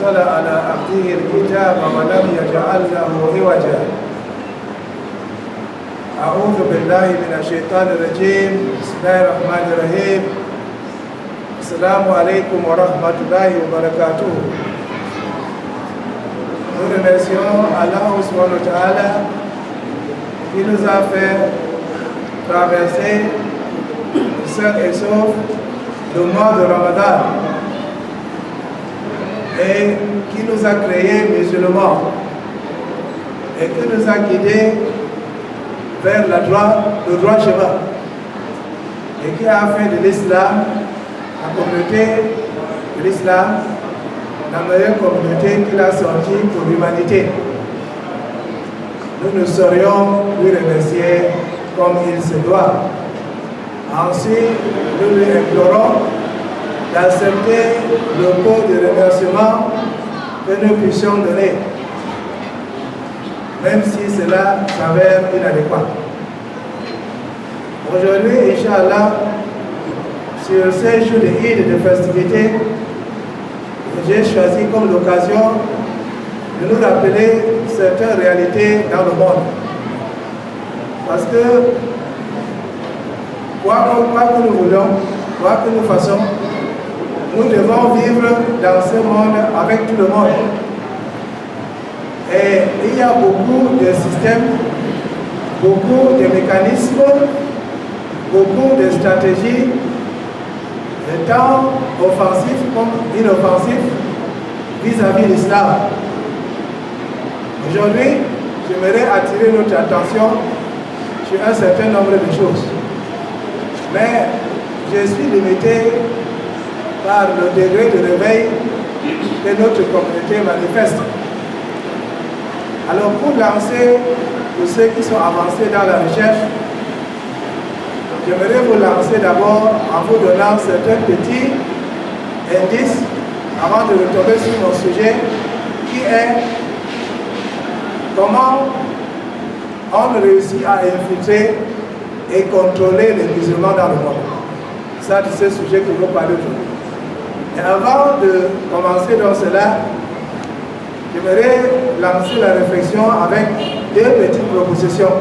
أنزل على عبده الكتاب ولم يجعل له عوجا. أعوذ بالله من الشيطان الرجيم. بسم الله الرحمن الرحيم. السلام عليكم ورحمة الله وبركاته. Nous remercions Allah subhanahu wa ta'ala qui nous a fait traverser sains et saufs le mois de Ramadan et qui nous a créés musulmans et qui nous a guidés vers le droit chemin et qui a fait de l'islam la communauté de l'islam la meilleure communauté qu'il a sortie pour l'humanité. Nous ne saurions lui remercier comme il se doit. Ensuite, nous lui implorons d'accepter le pot de remerciement que nous puissions donner, même si cela s'avère inadéquat. Aujourd'hui, Inch'Allah, sur ces jours de Eid et de festivité, j'ai choisi comme l'occasion de nous rappeler certaines réalités dans le monde. Parce que, quoi que nous voulons, quoi que nous fassions, nous devons vivre dans ce monde avec tout le monde. Et il y a beaucoup de systèmes, beaucoup de mécanismes, beaucoup de stratégies, tant offensifs comme inoffensifs vis-à-vis de l'islam. Aujourd'hui, j'aimerais attirer notre attention sur un certain nombre de choses. Mais je suis limité par le degré de réveil que notre communauté manifeste. Alors pour lancer tous ceux qui sont avancés dans la recherche, j'aimerais vous lancer d'abord en vous donnant certains petits indices avant de retomber sur mon sujet qui est comment on réussit à infiltrer et contrôler les musulmans dans le monde. Ça, c'est ce sujet que je vais parler aujourd'hui. Et avant de commencer dans cela, j'aimerais lancer la réflexion avec deux petites propositions.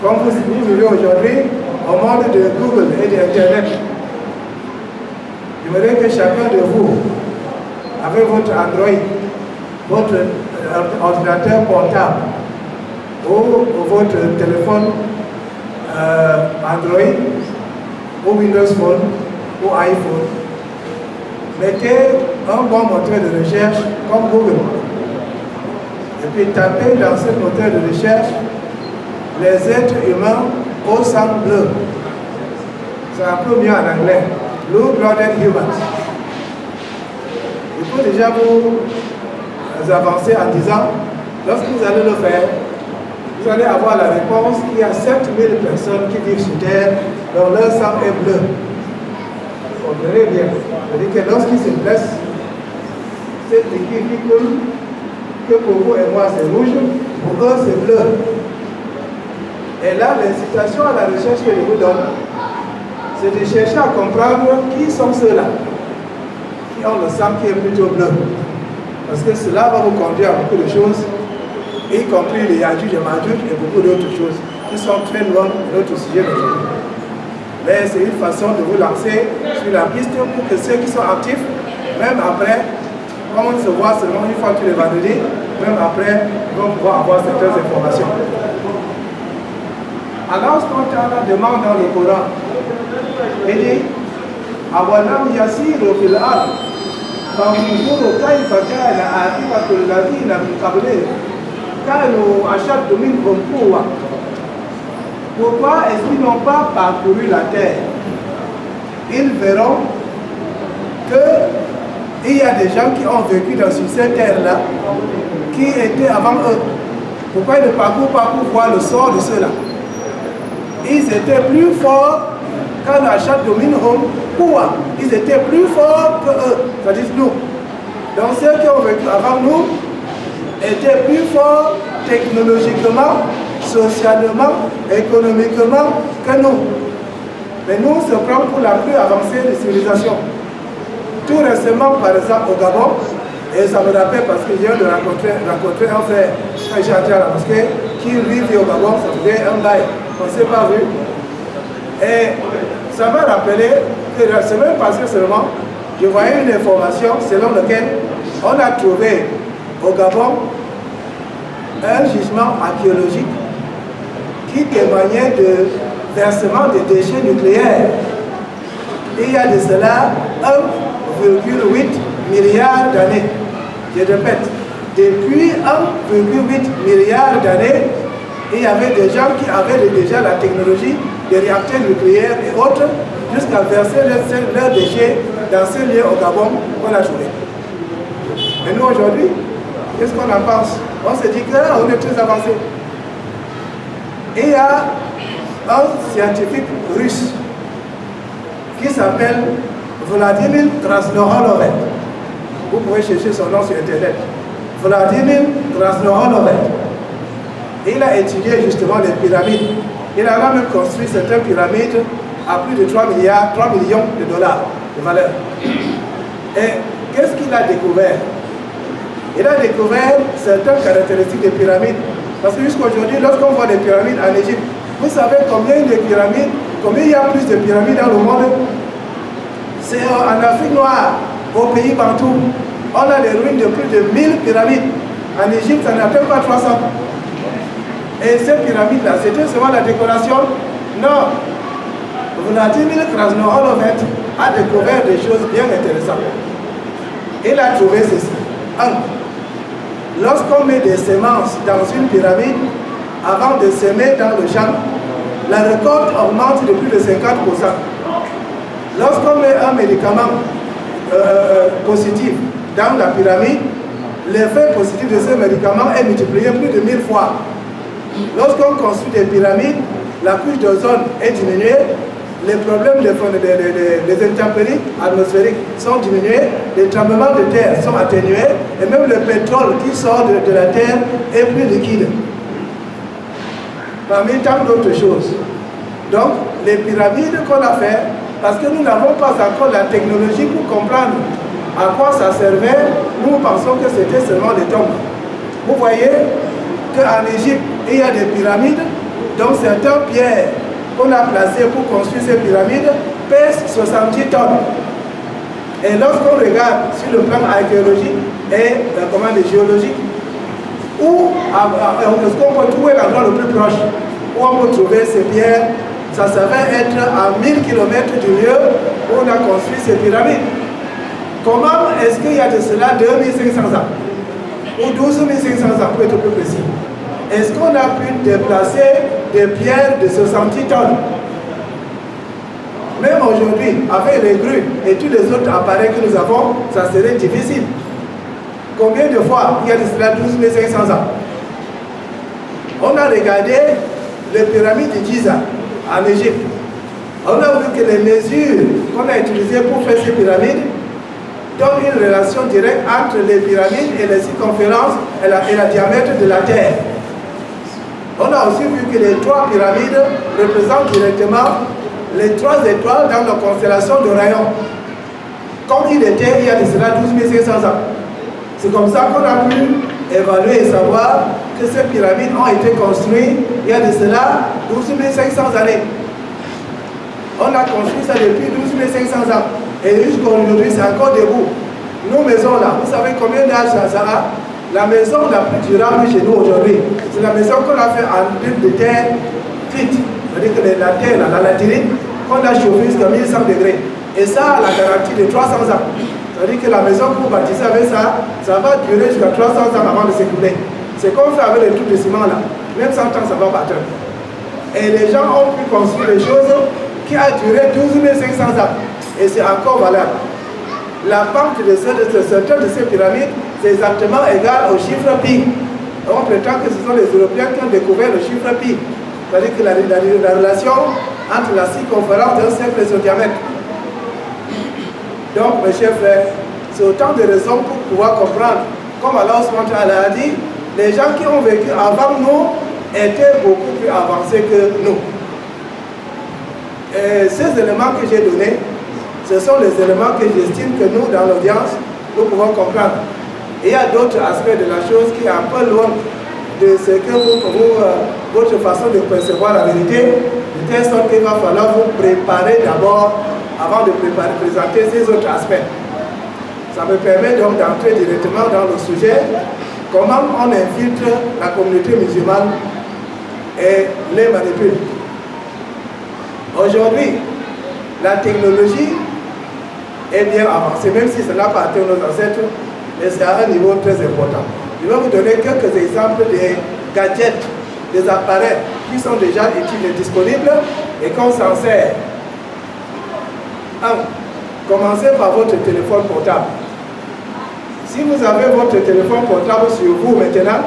Comme vous vivez aujourd'hui au monde de Google et d'Internet, j'aimerais que chacun de vous, avec votre Android, votre ordinateur portable ou votre téléphone Android ou Windows Phone ou iPhone, mettez un bon moteur de recherche comme Google et puis tapez dans ce moteur de recherche les êtres humains au sang bleu. C'est un peu mieux en anglais. Blue-blooded humans. Il faut déjà vous avancer en disant, lorsque vous allez le faire, vous allez avoir la réponse qu'il y a 7000 personnes qui vivent sur Terre dont leur sang est bleu. Vous comprenez bien. C'est-à-dire que lorsqu'ils se blessent, cette liquide qui coule, que pour vous et moi c'est rouge, pour eux c'est bleu. Et là, l'incitation à la recherche que je vous donne, c'est de chercher à comprendre qui sont ceux-là, qui ont le sang qui est plutôt bleu. Parce que cela va vous conduire à beaucoup de choses, y compris les Yadjuj et Madjuj et beaucoup d'autres choses qui sont très loin de notre sujet d'aujourd'hui. Mais c'est une façon de vous lancer sur la piste pour que ceux qui sont actifs, même après, comme on se voit seulement une fois tous les vendredis, même après, vont pouvoir avoir certaines informations. Allah subhanahu wa ta'ala demande dans le Coran, il dit أَوَلَمْ يَسِيرُوا فِي الْأَرْضِ فَانظُرُوا كَيْفَ كَانَ عَاقِبَةُ الَّذِينَ مِنْ قَبْلِهِمْ كَانُوا أَشَدَّ مِنْهُمْ قُوَّةً. Pourquoi est-ce qu'ils n'ont pas parcouru la terre? Ils verront qu'il y a des gens qui ont vécu sur cette terre-là qui étaient avant eux. Pourquoi ils ne parcourent pas pour voir le sort de ceux-là? Ils étaient plus forts qu'un achat de minhum. Pourquoi? Ils étaient plus forts que eux, c'est-à-dire nous. Donc ceux qui ont vécu avant nous étaient plus forts technologiquement, socialement, économiquement que nous. Mais nous, on se prend pour la plus avancée des civilisations. Tout récemment, par exemple, au Gabon, Et ça me rappelle parce que je viens de rencontrer un frère quand j'ai entré à la mosquée qui lui vit au Gabon, ça faisait un bail, on ne s'est pas vu. Et ça m'a rappelé que la semaine passée seulement, je voyais une information selon laquelle on a trouvé au Gabon un jugement archéologique qui témoignait de versement de déchets nucléaires. Il y a de cela 1,8 milliard d'années. Je répète, depuis 1,8 milliard d'années, il y avait des gens qui avaient déjà la technologie des réacteurs nucléaires et autres jusqu'à verser leurs déchets dans ce lieu au Gabon qu'on a trouvé. Et nous aujourd'hui, qu'est-ce qu'on en pense? On se dit que là, on est très avancé. Et il y a un scientifique russe qui s'appelle Vladimir Krasnoholovet. Vous pouvez chercher son nom sur Internet. Vladimir Krasnoholovet. Il a étudié justement les pyramides. Il a même construit certaines pyramides à plus de 3 millions de dollars de valeur. Et qu'est-ce qu'il a découvert? Il a découvert certaines caractéristiques des pyramides. Parce que jusqu'à aujourd'hui, lorsqu'on voit des pyramides en Égypte, vous savez combien il y a plus de pyramides dans le monde? C'est en Afrique noire, au pays partout. On a des ruines de plus de 1000 pyramides. En Égypte, ça n'atteint pas 300. Et ces pyramides-là, c'était seulement la décoration? Non. Vladimir Krasnoholovet a découvert des choses bien intéressantes. Il a trouvé ceci. 1. Lorsqu'on met des semences dans une pyramide, avant de semer dans le champ, la récolte augmente de plus de 50%. Lorsqu'on met un médicament positif dans la pyramide, l'effet positif de ce médicament est multiplié plus de 1000 fois. Lorsqu'on construit des pyramides, la couche d'ozone est diminuée, les problèmes des intempéries atmosphériques sont diminués, les tremblements de terre sont atténués, et même le pétrole qui sort de la terre est plus liquide. Parmi tant d'autres choses. Donc, les pyramides qu'on a fait, parce que nous n'avons pas encore la technologie pour comprendre à quoi ça servait, nous pensons que c'était seulement des tombes. Vous voyez qu'en Égypte, il y a des pyramides, donc certaines pierres qu'on a placées pour construire ces pyramides pèsent 70 tonnes. Et lorsqu'on regarde sur le plan archéologique et géologique, où est-ce qu'on peut trouver l'endroit le plus proche où on peut trouver ces pierres, ça s'avère être à 1000 km du lieu où on a construit ces pyramides. Comment est-ce qu'il y a de cela 2500 ans ou 12 500 ans pour être plus précis? Est-ce qu'on a pu déplacer des pierres de 70 tonnes? Même aujourd'hui, avec les grues et tous les autres appareils que nous avons, ça serait difficile. Combien de fois il y a de cela 12 500 ans? On a regardé les pyramides de Giza en Égypte. On a vu que les mesures qu'on a utilisées pour faire ces pyramides donnent une relation directe entre les pyramides et les circonférences et la diamètre de la Terre. On a aussi vu que les 3 pyramides représentent directement les 3 étoiles dans la constellation d'Orion. Comme il était il y a de cela 12 500 ans. C'est comme ça qu'on a pu évaluer et savoir que ces pyramides ont été construites il y a de cela 12 500 années. On a construit ça depuis 12 500 ans. Et jusqu'à aujourd'hui, c'est encore debout. Nos maisons là, vous savez combien d'âge ça a? La maison la plus durable chez nous aujourd'hui, c'est la maison qu'on a fait en briques de terre cuite. C'est-à-dire que la terre, la latérite, qu'on a chauffé jusqu'à 1100 degrés. Et ça a la garantie de 300 ans. C'est-à-dire que la maison que vous bâtissez avec ça, ça va durer jusqu'à 300 ans avant de s'écouler. C'est comme fait avec les trucs de ciment là. Même 100 ans, ça va battre. Et les gens ont pu construire des choses qui a duré 12 500 ans. Et c'est encore valable. La pente de certaines de ces pyramides, c'est exactement égal au chiffre pi. On prétend que ce sont les Européens qui ont découvert le chiffre pi. C'est-à-dire que la relation entre la circonférence d'un cercle et son diamètre. Donc, mes chers frères, c'est autant de raisons pour pouvoir comprendre. Comme Allah a dit, les gens qui ont vécu avant nous étaient beaucoup plus avancés que nous. Et ces éléments que j'ai donnés, ce sont les éléments que j'estime que nous, dans l'audience, nous pouvons comprendre. Et il y a d'autres aspects de la chose qui est un peu loin de ce que votre façon de percevoir la vérité, de telle sorte qu'il va falloir vous préparer d'abord avant de présenter ces autres aspects. Ça me permet donc d'entrer directement dans le sujet, comment on infiltre la communauté musulmane et les manipule. Aujourd'hui, la technologie est bien avancée, même si ça n'a pas atteint nos ancêtres, mais c'est à un niveau très important. Je vais vous donner quelques exemples des gadgets, des appareils qui sont déjà utiles et disponibles et qu'on s'en sert. Commencez par votre téléphone portable. Si vous avez votre téléphone portable sur vous maintenant,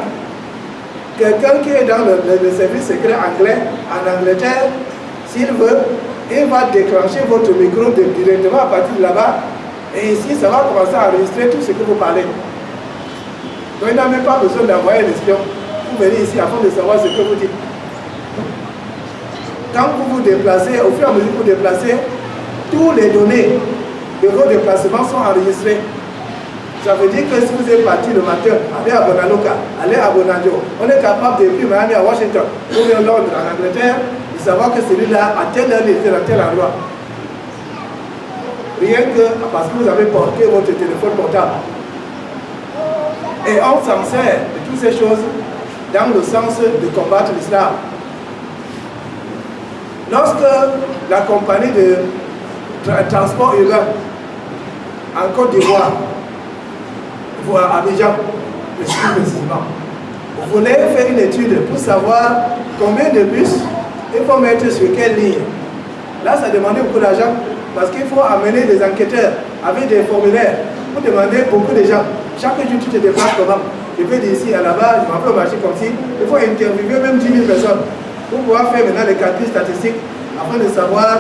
quelqu'un qui est dans le service secret anglais, en Angleterre, s'il veut, il va déclencher votre micro directement à partir de là-bas, et ici, ça va commencer à enregistrer tout ce que vous parlez. Donc il n'a même pas besoin d'envoyer l'espion. Vous venez ici afin de savoir ce que vous dites. Quand vous vous déplacez, au fur et à mesure que vous vous déplacez, tous les données de vos déplacements sont enregistrées. Ça veut dire que si vous êtes parti le matin, allez à Bonaloka, allez à Bonanjo, on est capable depuis Miami à Washington, ou bien Londres, en Angleterre, de savoir que celui-là, à telle heure, il était dans tel endroit. Rien que parce que vous avez porté votre téléphone portable. Et on s'en sert de toutes ces choses dans le sens de combattre l'islam. Lorsque la compagnie de transport urbain en Côte d'Ivoire, à Abidjan, précisément, vous voulez faire une étude pour savoir combien de bus il faut mettre sur quelle ligne. Là, ça demande beaucoup d'argent parce qu'il faut amener des enquêteurs avec des formulaires pour demander beaucoup de gens. Chaque jour, tu te déplaces comment? Je peux d'ici à là-bas, je m'en peux marcher comme si. Il faut interviewer même 10 000 personnes pour pouvoir faire maintenant les calculs statistiques afin de savoir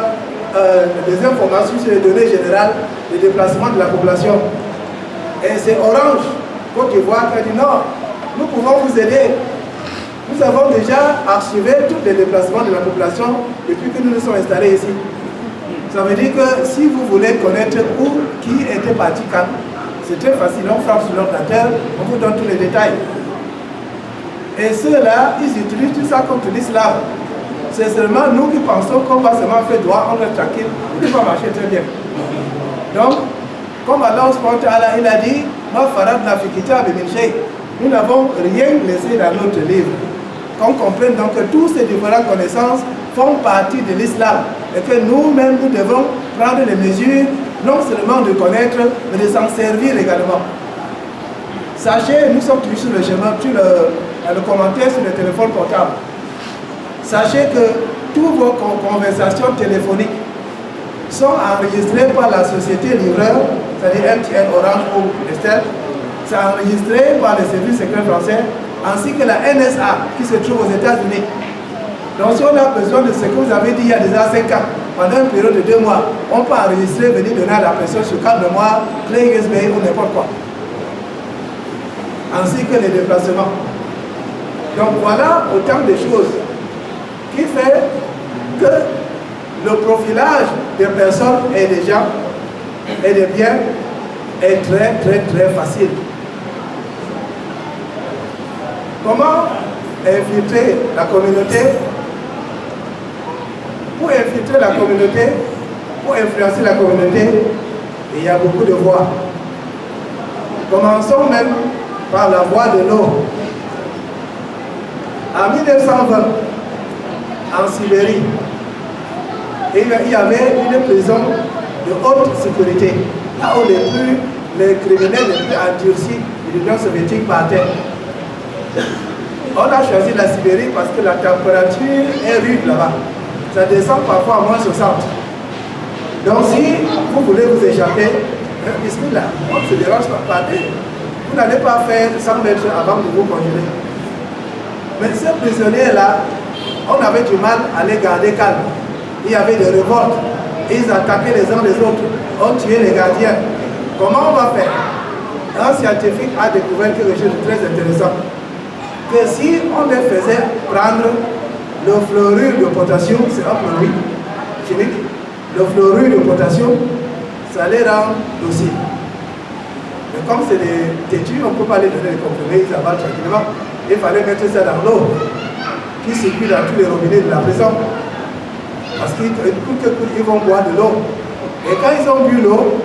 des informations sur les données générales de déplacement de la population. Et c'est Orange, Côte d'Ivoire, qui a dit non, nous pouvons vous aider. Nous avons déjà archivé tous les déplacements de la population depuis que nous nous sommes installés ici. Ça veut dire que si vous voulez connaître où, qui était parti quand, c'est très facile, on frappe sur l'ordinateur, on vous donne tous les détails. Et ceux-là, ils utilisent tout ça contre l'islam. C'est seulement nous qui pensons qu'on va seulement faire droit, on est tranquille, et tout va marcher très bien. Donc, comme Allah il a dit, nous n'avons rien laissé dans notre livre. Qu'on comprenne donc que toutes ces différentes connaissances font partie de l'islam et que nous-mêmes, nous devons prendre les mesures, non seulement de connaître, mais de s'en servir également. Sachez, nous sommes toujours sur le chemin, le commentaire sur le téléphone portable. Sachez que toutes vos conversations téléphoniques sont enregistrées par la société livreur, c'est-à-dire MTN, Orange ou Nestel. C'est enregistré par les services secrets français, ainsi que la NSA qui se trouve aux États-Unis. Donc si on a besoin de ce que vous avez dit il y a déjà 5 ans, pendant une période de 2 mois, on peut enregistrer, venir donner à la personne sur carte mémoire, clé USB ou n'importe quoi. Ainsi que les déplacements. Donc voilà autant de choses qui fait que le profilage des personnes et des gens et des biens est très facile. Comment infiltrer la communauté? Pour infiltrer la communauté, pour influencer la communauté, il y a beaucoup de voies. Commençons même par la voie de l'eau. En 1920, en Sibérie, il y avait une prison de haute sécurité, là où les criminels les plus endurcis de l'Union soviétique partaient. On a choisi la Sibérie parce que la température est rude là-bas. Ça descend parfois à moins 60. Donc si vous voulez vous échapper, bismillah, on ne se dérange pas, partez. Vous n'allez pas faire 100 mètres avant de vous congeler. Mais ces prisonniers-là, on avait du mal à les garder calmes. Il y avait des révoltes. Ils attaquaient les uns les autres. On tuait les gardiens. Comment on va faire? Un scientifique a découvert quelque chose de très intéressant. Que si on les faisait prendre le fluorure de potassium, c'est un produit chimique, le fluorure de potassium, ça les rend dociles. Mais comme c'est des têtus, on ne peut pas les donner les comprimés, ils avalent tranquillement. Il fallait mettre ça dans l'eau qui circule dans tous les robinets de la prison. Parce qu'ils vont boire de l'eau. Et quand ils ont bu l'eau,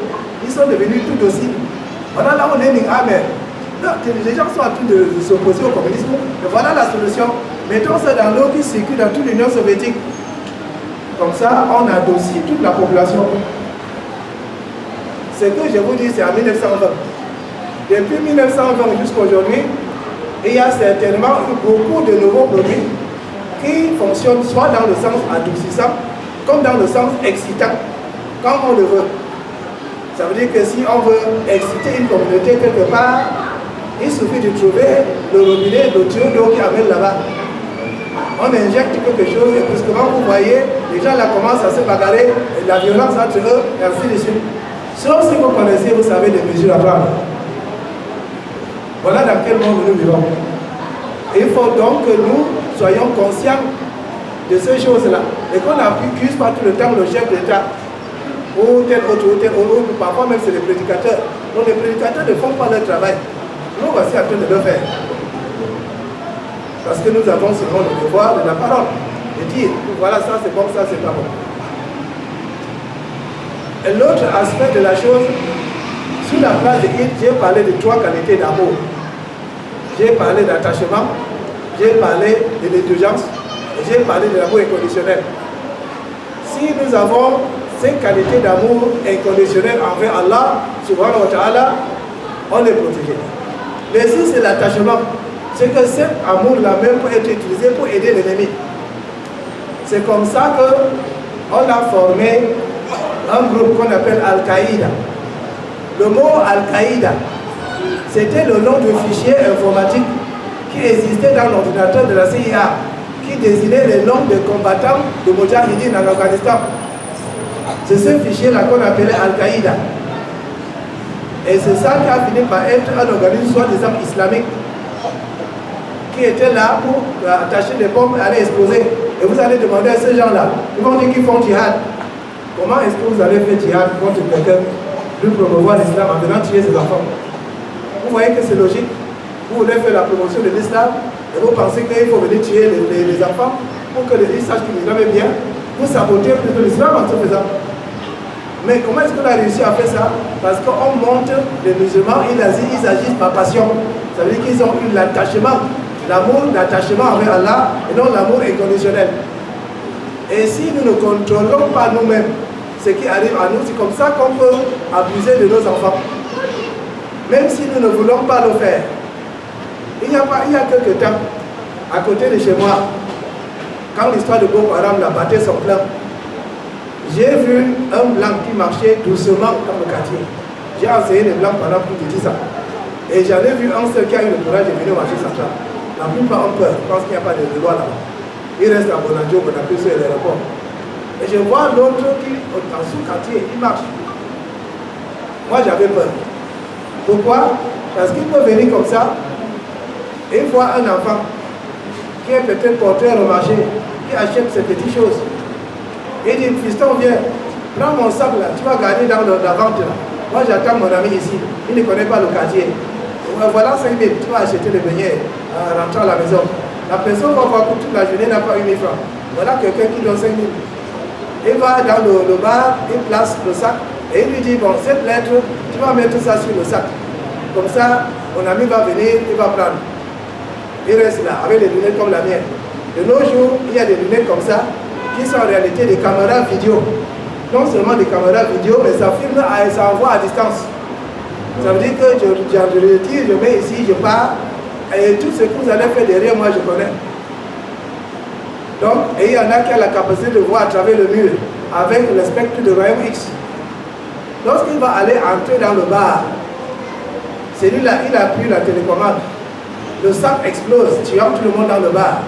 ils sont devenus tout aussi. Voilà là où on est dit, ah mais les gens sont en train de s'opposer au communisme. Mais voilà la solution. Mettons ça dans l'eau qui circule dans toute l'Union soviétique. Comme ça, on adoucit toute la population. Ce que je vous dis, c'est en 1920. Depuis 1920 jusqu'à aujourd'hui, il y a certainement eu beaucoup de nouveaux produits qui fonctionnent soit dans le sens adoucissant, comme dans le sens excitant, comme on le veut. Ça veut dire que si on veut exciter une communauté quelque part, il suffit de trouver le robinet, le tuyau d'eau qui amène là-bas. On injecte quelque chose et brusquement vous voyez, les gens là commencent à se bagarrer, et la violence entre eux, et ainsi de suite. Sauf si vous connaissez, vous savez les mesures à prendre. Voilà dans quel monde nous vivons. Il faut donc que nous soyons conscients de ces choses-là. Et qu'on n'accuse pas tout le temps le chef d'État ou tel autre, parfois même c'est les prédicateurs. Donc les prédicateurs ne font pas leur travail. Nous voici en train de le faire. Parce que nous avons seulement le devoir de la parole. De dire, voilà ça c'est bon, ça c'est pas bon. Et l'autre aspect de la chose, sur la place de Hitt, j'ai parlé de 3 qualités d'amour. J'ai parlé d'attachement, j'ai parlé de l'indulgence et j'ai parlé de l'amour inconditionnel. Si nous avons ces qualités d'amour inconditionnel envers Allah, subhanahu wa ta'ala, on est protégé. Mais si c'est l'attachement, c'est que cet amour-là même peut être utilisé pour aider l'ennemi. C'est comme ça qu'on a formé un groupe qu'on appelle Al-Qaïda. Le mot Al-Qaïda, c'était le nom du fichier informatique qui existait dans l'ordinateur de la CIA, qui désignait les noms des combattants de Mujahideen en Afghanistan. C'est ce fichier-là qu'on appelait Al-Qaïda. Et c'est ça qui a fini par être un organisme soi-disant islamique, qui était là pour attacher des bombes et aller exploser. Et vous allez demander à ces gens-là, ils vont dire qu'ils font djihad. Comment est-ce que vous allez faire djihad contre quelqu'un pour promouvoir l'islam en venant tuer ses enfants? Vous voyez que c'est logique. Vous voulez faire la promotion de l'islam et vous pensez qu'il faut venir tuer les enfants pour que ils sachent que l'islam est bien. Vous sabotez l'islam en se faisant. Mais comment est-ce qu'on a réussi à faire ça? Parce qu'on montre les musulmans, ils agissent par passion. Ça veut dire qu'ils ont eu l'attachement, l'amour d'attachement envers Allah et non l'amour inconditionnel. Et si nous ne contrôlons pas nous-mêmes ce qui arrive à nous, c'est comme ça qu'on peut abuser de nos enfants. Même si nous ne voulons pas le faire. Il y a quelques temps, à côté de chez moi, quand l'histoire de Boko Haram la battait son plein, j'ai vu un blanc qui marchait doucement dans le quartier. J'ai enseigné les blancs pendant plus de 10 ans. Et j'en ai vu un seul qui a eu le courage de venir au marché central. La plupart ont peur, parce qu'il n'y a pas de loi là-bas. Il reste à Bonadio, Bonaparte sur l'aéroport. Et je vois l'autre qui, dans ce quartier, il marche. Moi j'avais peur. Pourquoi? Parce qu'il peut venir comme ça, et il voit un enfant qui est peut-être porteur au marché, qui achète ces petites choses. Et il dit, fiston, viens, prends mon sac là, tu vas gagner dans la vente là. Moi j'attends mon ami ici, il ne connaît pas le quartier. Voilà 5 000, tu vas acheter les beignets en rentrant à la maison. La personne va voir que toute la journée n'a pas eu 1 000 francs. Voilà quelqu'un qui donne 5 000. Il va dans le bar, il place le sac et il lui dit, bon, cette lettre, tu vas mettre ça sur le sac. Comme ça, mon ami va venir, il va prendre. Il reste là, avec des lunettes comme la mienne. De nos jours, il y a des lunettes comme ça, qui sont en réalité des caméras vidéo. Non seulement des caméras vidéo, mais ça filme, ça envoie à distance. Ça veut dire que je retire, je mets ici, je pars, et tout ce que vous allez faire derrière moi, je connais. Donc, et il y en a qui ont la capacité de voir à travers le mur, avec le spectre de Royaume X. Lorsqu'il va aller entrer dans le bar, celui-là, il appuie la télécommande. Le sac explose, tu entres tout le monde dans le bar.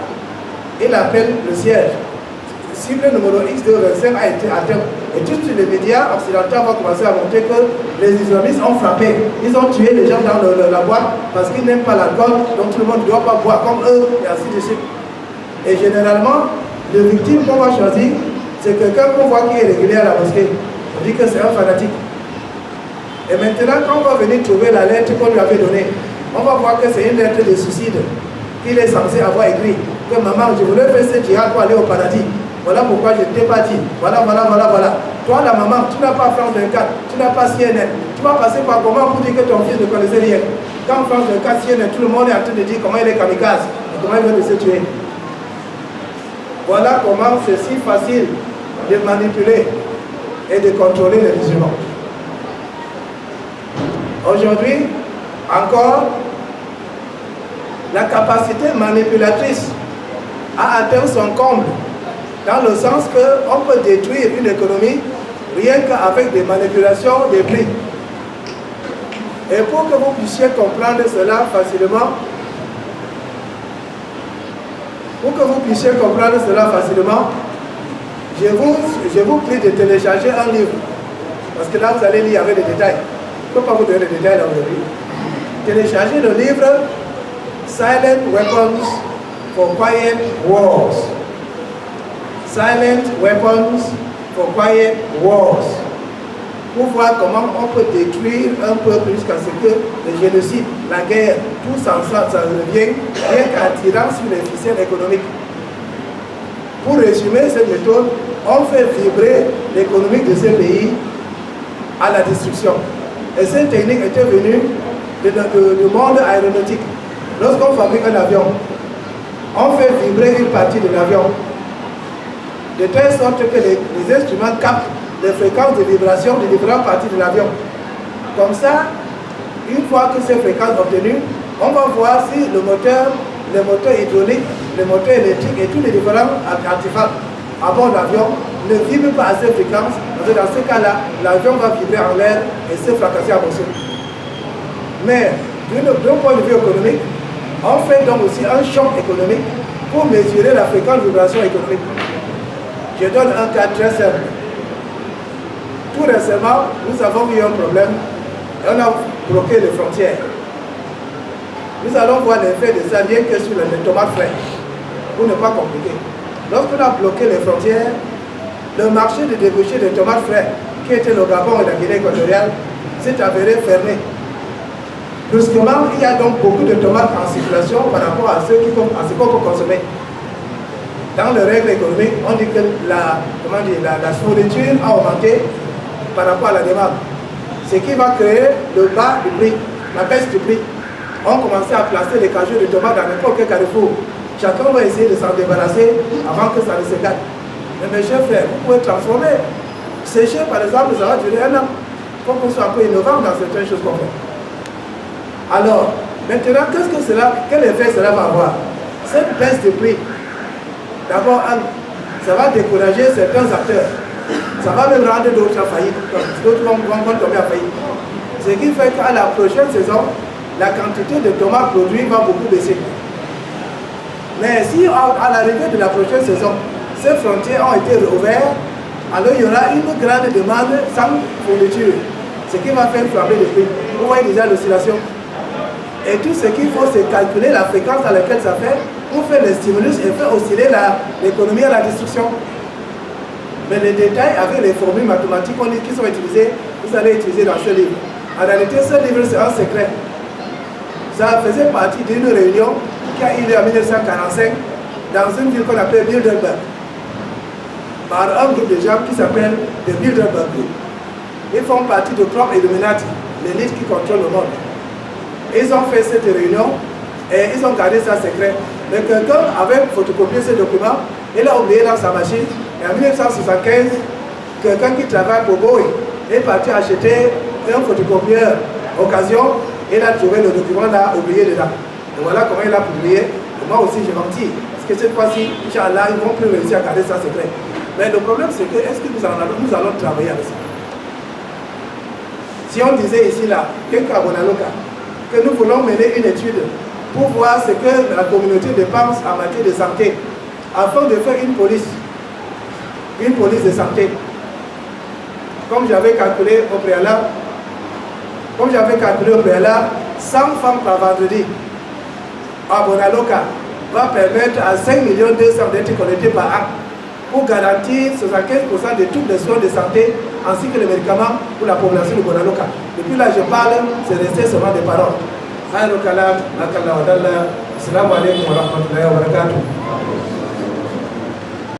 Il appelle le siège. Cible numéro X225 a été atteint. Et tous les médias occidentaux vont commencer à montrer que les islamistes ont frappé. Ils ont tué les gens dans la boîte parce qu'ils n'aiment pas l'alcool, donc tout le monde ne doit pas boire comme eux, et ainsi de suite. Et généralement, le victime qu'on va choisir, c'est quelqu'un qu'on voit qui est régulier à la mosquée. On dit que c'est un fanatique. Et maintenant, quand on va venir trouver la lettre qu'on lui avait donnée, on va voir que c'est une lettre de suicide qu'il est censé avoir écrit. Que maman, je voulais faire ce djihad pour aller au paradis. Voilà pourquoi je ne t'ai pas dit. Voilà. Toi, la maman, tu n'as pas France 24, tu n'as pas CNN. Tu vas passer par comment pour dire que ton fils ne connaissait rien. Quand France 24, CNN, tout le monde est en train de dire comment il est kamikaze et comment il veut se tuer. Voilà comment c'est si facile de manipuler et de contrôler les musulmans. Aujourd'hui, encore, la capacité manipulatrice a atteint son comble, dans le sens qu'on peut détruire une économie rien qu'avec des manipulations des prix. Et pour que vous puissiez comprendre cela facilement, je vous prie de télécharger un livre. Parce que là, vous allez lire avec des détails. Je ne peux pas vous donner les détails aujourd'hui. Téléchargez le livre Silent Weapons for Quiet Wars. Silent Weapons for Quiet Wars. Pour voir comment on peut détruire un peuple jusqu'à ce que le génocide, la guerre, tout ça revient rien qu'en tirant sur les ficelles économiques. Pour résumer cette méthode, on fait vibrer l'économie de ce pays à la destruction. Et cette technique était venue du monde aéronautique. Lorsqu'on fabrique un avion, on fait vibrer une partie de l'avion, de telle sorte que les instruments captent les fréquences de vibration de différentes parties de l'avion. Comme ça, une fois que ces fréquences obtenues, on va voir si le moteur hydraulique, le moteur électrique et tous les différents artefacts à bord de l'avion ne vibrent pas à ces fréquences. Parce que dans ce cas-là, l'avion va vibrer en l'air et se fracasser à morceaux. Mais d'un point de vue économique, on fait donc aussi un champ économique pour mesurer la fréquence de vibration économique. Je donne un cas très simple. Tout récemment, nous avons eu un problème et on a bloqué les frontières. Nous allons voir l'effet de ça bien que sur les tomates frais, pour ne pas compliquer. Lorsqu'on a bloqué les frontières, le marché de débouché des tomates frais, qui était le Gabon et la Guinée équatoriale, s'est avéré fermé. Brusquement, il y a donc beaucoup de tomates en circulation par rapport à ce qu'on peut consommer. Dans les règles économiques, on dit que la fourniture a augmenté par rapport à la demande. Ce qui va créer le bas du prix, la baisse du prix. On commençait à placer les cajous de tomates dans n'importe quel carrefour. Chacun va essayer de s'en débarrasser avant que ça ne se gâte. Mais mes chers frères, vous pouvez transformer. Sécher, par exemple, ça va durer un an. Il faut qu'on soit un peu innovant dans certaines choses qu'on fait. Alors, maintenant, quel effet cela va avoir? Cette baisse de prix, d'abord, ça va décourager certains acteurs. Ça va même rendre d'autres à faillite. D'autres vont tomber à faillite. Ce qui fait qu'à la prochaine saison, la quantité de tomates produites va beaucoup baisser. Mais si à l'arrivée de la prochaine saison, ces frontières ont été rouvertes, alors il y aura une grande demande sans fourniture. Ce qui va faire flamber le prix. Vous voyez déjà l'oscillation. Et tout ce qu'il faut, c'est calculer la fréquence à laquelle ça fait pour faire les stimulus et faire osciller l'économie à la destruction. Mais les détails avec les formules mathématiques qui sont utilisées, vous allez utiliser dans ce livre. En réalité, ce livre, c'est un secret. Ça faisait partie d'une réunion qui a eu lieu en 1945 dans une ville qu'on appelle Bilderberg, par un groupe de gens qui s'appelle le Bilderberg Group. Ils font partie de Trump et Illuminati, l'élite qui contrôle le monde. Ils ont fait cette réunion et ils ont gardé ça secret. Mais quelqu'un avait photocopié ce document, il l'a oublié dans sa machine. Et en 1975, quelqu'un qui travaille pour Boeing est parti acheter un photocopieur occasion et il a trouvé le document là oublié dedans. Et voilà comment il a publié. Et moi aussi j'ai menti. Parce que cette fois-ci, Inch'Allah, ils ne vont plus réussir à garder ça secret. Mais le problème c'est que, est-ce que nous allons travailler avec ça? Si on disait ici là, que nous voulons mener une étude pour voir ce que la communauté dépense en matière de santé, afin de faire une police de santé. Comme j'avais calculé au préalable, 100 femmes par vendredi à Bonaloka va permettre à 5 200 000 d'être connectés par an pour garantir 75% de toutes les soins de santé ainsi que les médicaments pour la population de Bonaloka. Depuis là, je parle, c'est resté seulement des paroles. Assalamu alaikum wa rahmatullahi wa barakatuh.